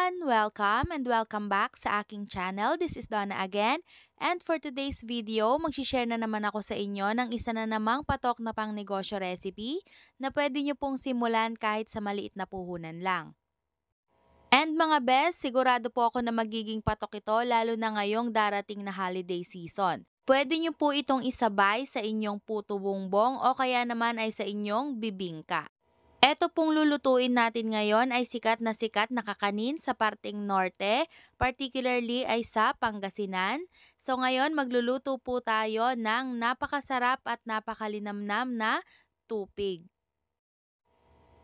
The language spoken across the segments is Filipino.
everyone! Welcome and welcome back sa aking channel. This is Donna again. And for today's video, mag-share na naman ako sa inyo ng isa na namang patok na pang negosyo recipe na pwede nyo pong simulan kahit sa maliit na puhunan lang. And mga best, sigurado po ako na magiging patok ito lalo na ngayong darating na holiday season. Pwede nyo po itong isabay sa inyong puto bumbong o kaya naman ay sa inyong bibingka. Eto pong lulutuin natin ngayon ay sikat na kakanin sa parteng norte, particularly ay sa Pangasinan. So ngayon magluluto po tayo ng napakasarap at napakalinamnam na tupig.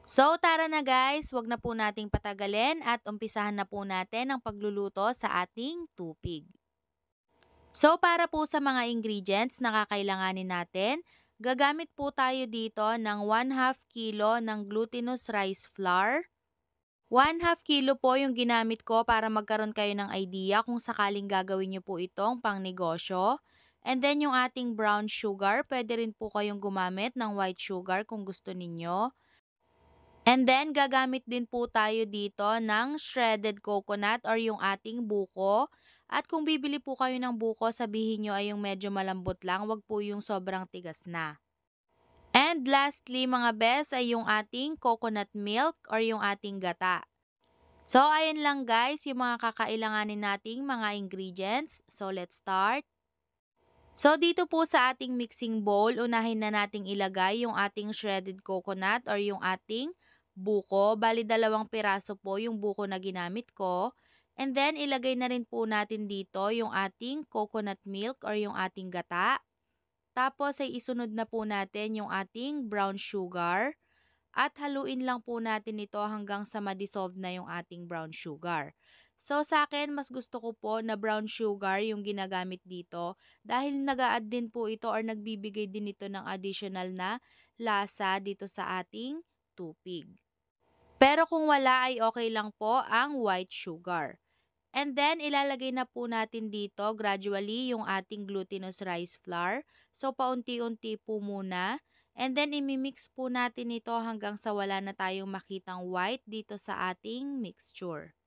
So tara na guys, wag na po nating patagalin at umpisahan na po natin ang pagluluto sa ating tupig. So para po sa mga ingredients na kakailanganin natin, gagamit po tayo dito ng 1/2 kilo ng glutinous rice flour. 1/2 kilo po yung ginamit ko para magkaroon kayo ng idea kung sakaling gagawin nyo po itong pang negosyo. And then yung ating brown sugar, pwede rin po kayong gumamit ng white sugar kung gusto ninyo. And then gagamit din po tayo dito ng shredded coconut or yung ating buko. At kung bibili po kayo ng buko, sabihin nyo ay yung medyo malambot lang, wag po yung sobrang tigas na. And lastly mga best ay yung ating coconut milk or yung ating gata. So ayun lang guys yung mga kakailanganin nating mga ingredients. So let's start. So dito po sa ating mixing bowl, unahin na nating ilagay yung ating shredded coconut or yung ating buko. Bali 2 piraso po yung buko na ginamit ko. And then ilagay na rin po natin dito yung ating coconut milk or yung ating gata. Tapos ay isunod na po natin yung ating brown sugar at haluin lang po natin ito hanggang sa ma-dissolve na yung ating brown sugar. So sa akin, mas gusto ko po na brown sugar yung ginagamit dito dahil nag-a-add din po ito or nagbibigay din ito ng additional na lasa dito sa ating tupig. Pero kung wala ay okay lang po ang white sugar. And then, ilalagay na po natin dito gradually yung ating glutinous rice flour. So, paunti-unti po muna. And then, imimix po natin ito hanggang sa wala na tayong makitang white dito sa ating mixture.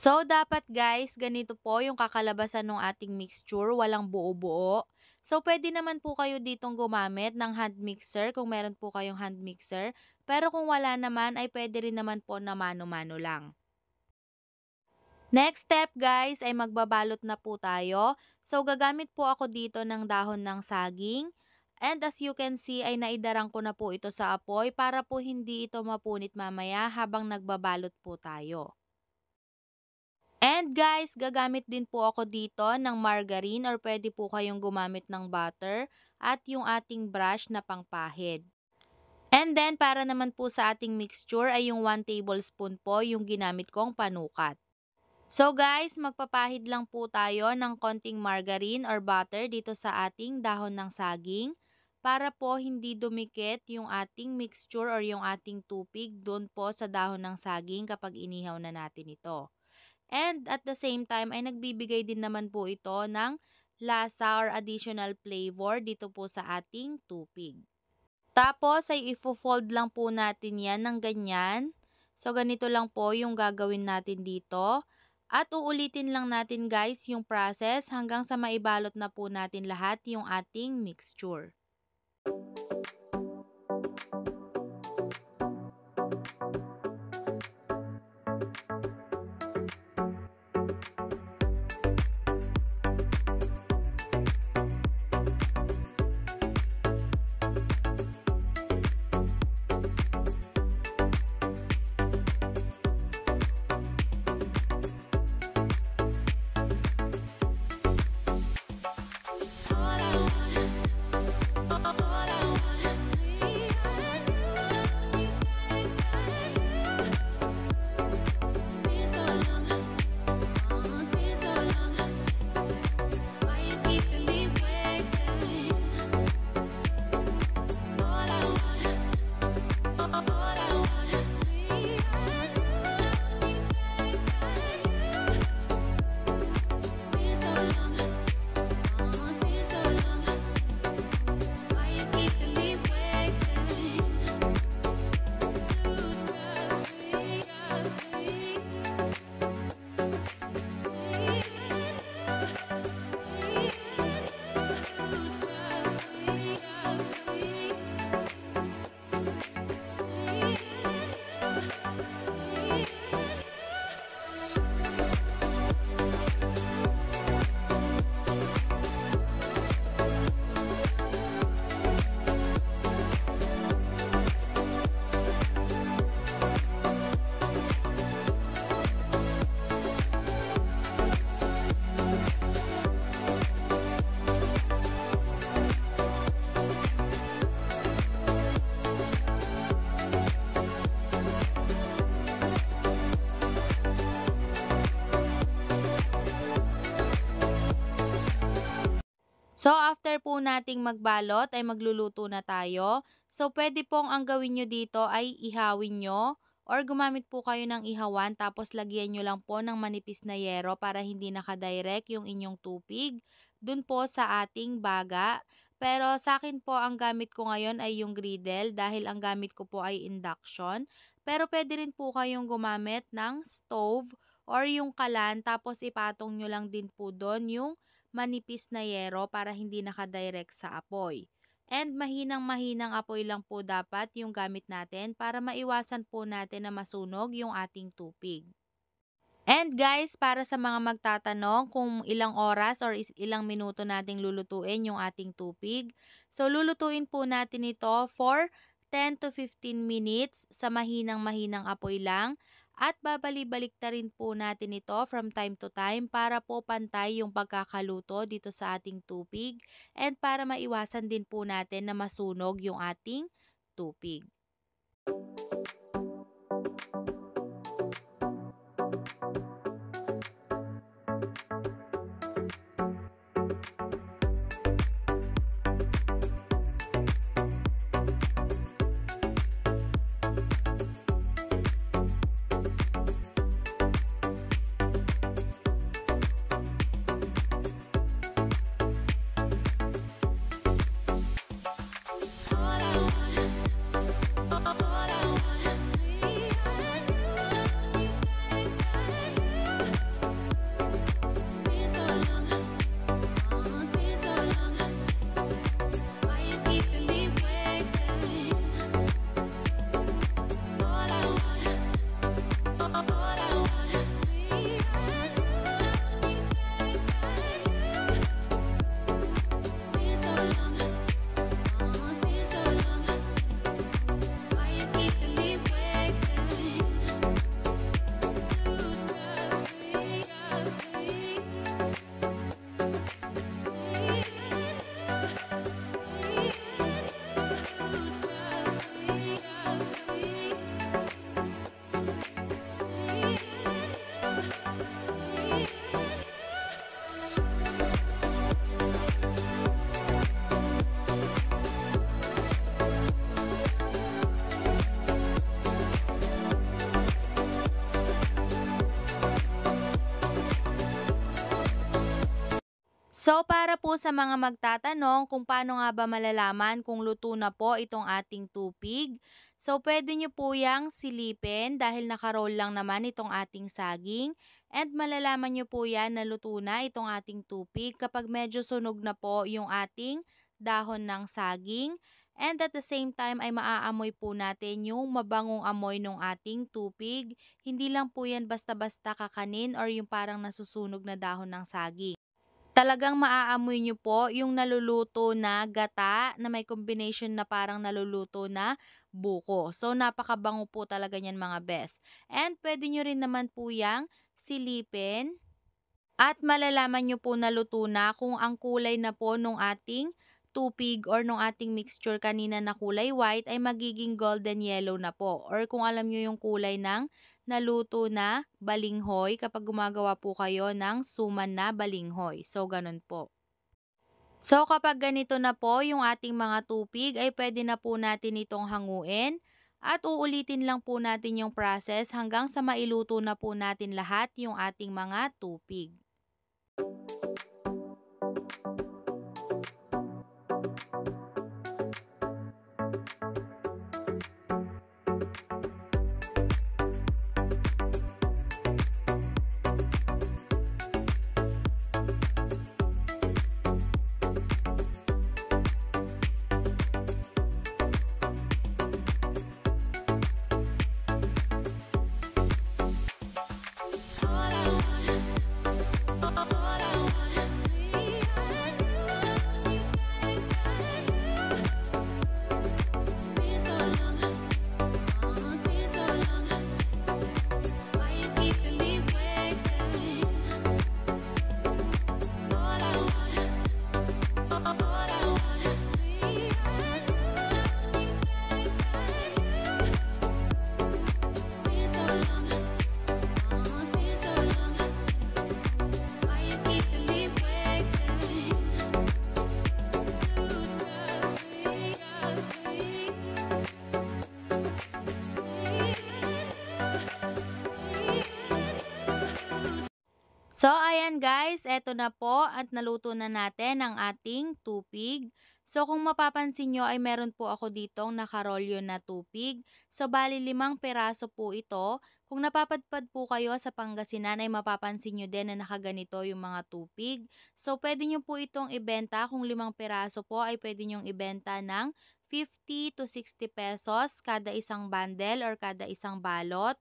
So, dapat guys, ganito po yung kakalabasan ng ating mixture, walang buo-buo. So, pwede naman po kayo ditong gumamit ng hand mixer kung meron po kayong hand mixer. Pero kung wala naman, ay pwede rin naman po na mano-mano lang. Next step guys, ay magbabalot na po tayo. So, gagamit po ako dito ng dahon ng saging. And as you can see, ay naidarang ko na po ito sa apoy para po hindi ito mapunit mamaya habang nagbabalot po tayo. And guys, gagamit din po ako dito ng margarine or pwede po kayong gumamit ng butter at yung ating brush na pangpahid. And then para naman po sa ating mixture ay yung 1 tablespoon po yung ginamit kong panukat. So guys, magpapahid lang po tayo ng konting margarine or butter dito sa ating dahon ng saging para po hindi dumikit yung ating mixture or yung ating tupig doon po sa dahon ng saging kapag inihaw na natin ito. And at the same time ay nagbibigay din naman po ito ng lasa or additional flavor dito po sa ating tupig. Tapos ay ifo-fold lang po natin yan ng ganyan. So ganito lang po yung gagawin natin dito. At uulitin lang natin guys yung process hanggang sa maibalot na po natin lahat yung ating mixture. So, after po nating magbalot ay magluluto na tayo. So, pwede pong ang gawin nyo dito ay ihawin nyo or gumamit po kayo ng ihawan tapos lagyan nyo lang po ng manipis na yero para hindi nakadirect yung inyong tupig dun po sa ating baga. Pero sa akin po ang gamit ko ngayon ay yung griddle dahil ang gamit ko po ay induction. Pero pwede rin po kayong gumamit ng stove or yung kalan tapos ipatong nyo lang din po doon yung manipis na yero para hindi nakadirect sa apoy. And mahinang-mahinang apoy lang po dapat yung gamit natin para maiwasan po natin na masunog yung ating tupig. And guys, para sa mga magtatanong kung ilang oras or ilang minuto nating lulutuin yung ating tupig, so lulutuin po natin ito for 10 to 15 minutes sa mahinang-mahinang apoy lang. At babalik-balik na rin po natin ito from time to time para po pantay yung pagkakaluto dito sa ating tupig and para maiwasan din po natin na masunog yung ating tupig. So, para po sa mga magtatanong kung paano nga ba malalaman kung luto na po itong ating tupig, so pwede nyo po yang silipin dahil nakaroll lang naman itong ating saging and malalaman nyo po yan na luto na itong ating tupig kapag medyo sunog na po yung ating dahon ng saging and at the same time ay maaamoy po natin yung mabangong amoy ng ating tupig. Hindi lang po yan basta-basta kakanin or yung parang nasusunog na dahon ng saging. Talagang maaamoy nyo po yung naluluto na gata na may combination na parang naluluto na buko. So, napakabango po talaga niyan mga best. And pwede nyo rin naman po yang silipin at malalaman nyo po na luto na kung ang kulay na po nung ating tupig or nung ating mixture kanina na kulay white ay magiging golden yellow na po. Or kung alam nyo yung kulay ng naluto na balinghoy kapag gumagawa po kayo ng suman na balinghoy. So, ganun po. So, kapag ganito na po yung ating mga tupig ay pwede na po natin itong hanguin at uulitin lang po natin yung process hanggang sa mailuto na po natin lahat yung ating mga tupig. So, ayan guys, eto na po at naluto na natin ang ating tupig. So, kung mapapansin nyo ay meron po ako ditong nakarolyo na tupig. So, bali 5 peraso po ito. Kung napapadpad po kayo sa Pangasinan ay mapapansin nyo din na nakaganito yung mga tupig. So, pwede nyo po itong ibenta. Kung 5 peraso po ay pwede nyo ibenta ng 50 to 60 pesos kada isang bundle or kada isang balot.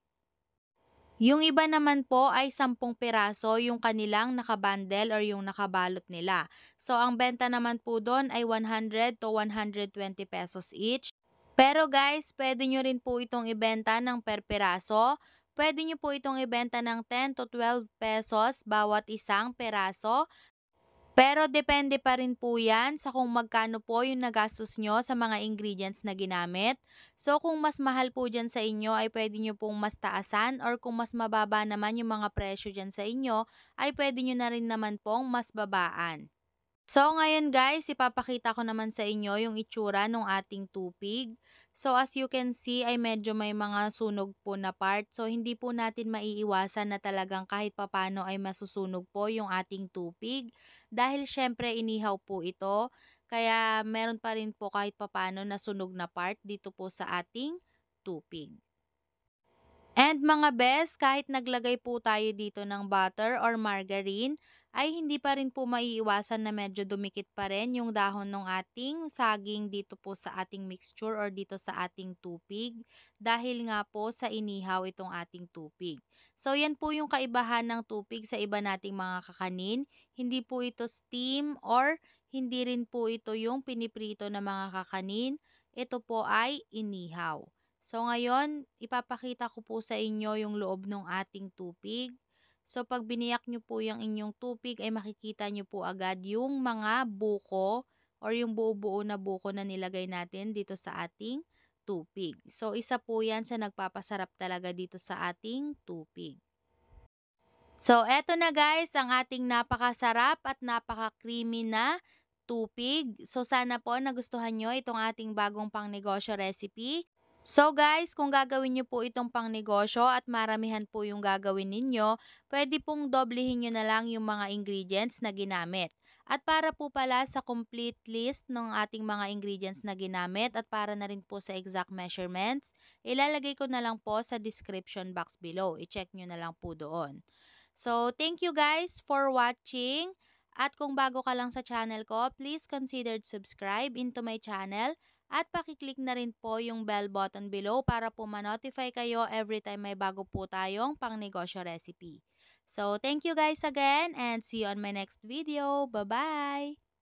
Yung iba naman po ay 10 piraso yung kanilang nakabundle or yung nakabalot nila. So, ang benta naman po doon ay 100 to 120 pesos each. Pero guys, pwede nyo rin po itong ibenta ng per piraso. Pwede nyo po itong ibenta ng 10 to 12 pesos bawat isang peraso. Pero depende pa rin po yan sa kung magkano po yung nagastos nyo sa mga ingredients na ginamit. So kung mas mahal po dyan sa inyo ay pwede nyo pong mas taasan or kung mas mababa naman yung mga presyo dyan sa inyo ay pwede nyo na rin naman pong mas babaan. So, ngayon guys, ipapakita ko naman sa inyo yung itsura ng ating tupig. So, as you can see ay medyo may mga sunog po na part. So, hindi po natin maiiwasan na talagang kahit papano ay masusunog po yung ating tupig. Dahil syempre inihaw po ito. Kaya meron pa rin po kahit papano na sunog na part dito po sa ating tupig. And mga best, kahit naglagay po tayo dito ng butter or margarine, ay hindi pa rin po maiiwasan na medyo dumikit pa rin yung dahon ng ating saging dito po sa ating mixture or dito sa ating tupig dahil nga po sa inihaw itong ating tupig. So yan po yung kaibahan ng tupig sa iba nating mga kakanin. Hindi po ito steam or hindi rin po ito yung piniprito na mga kakanin. Ito po ay inihaw. So ngayon, ipapakita ko po sa inyo yung loob ng ating tupig. So pag biniyak nyo po yung inyong tupig ay makikita nyo po agad yung mga buko or yung buo-buo na buko na nilagay natin dito sa ating tupig. So isa po yan sa nagpapasarap talaga dito sa ating tupig. So eto na guys ang ating napakasarap at napaka-creamy na tupig. So sana po nagustuhan nyo itong ating bagong pangnegosyo recipe. So guys, kung gagawin niyo po itong pangnegosyo at maramihan po yung gagawin ninyo, pwede pong doblehin nyo na lang yung mga ingredients na ginamit. At para po pala sa complete list ng ating mga ingredients na ginamit at para na rin po sa exact measurements, ilalagay ko na lang po sa description box below. I-check nyo na lang po doon. So, thank you guys for watching. At kung bago ka lang sa channel ko, please consider subscribe into my channel at pakiclick na rin po yung bell button below para po ma-notify kayo every time may bago po tayong pangnegosyo recipe. So, thank you guys again and see you on my next video. Bye-bye!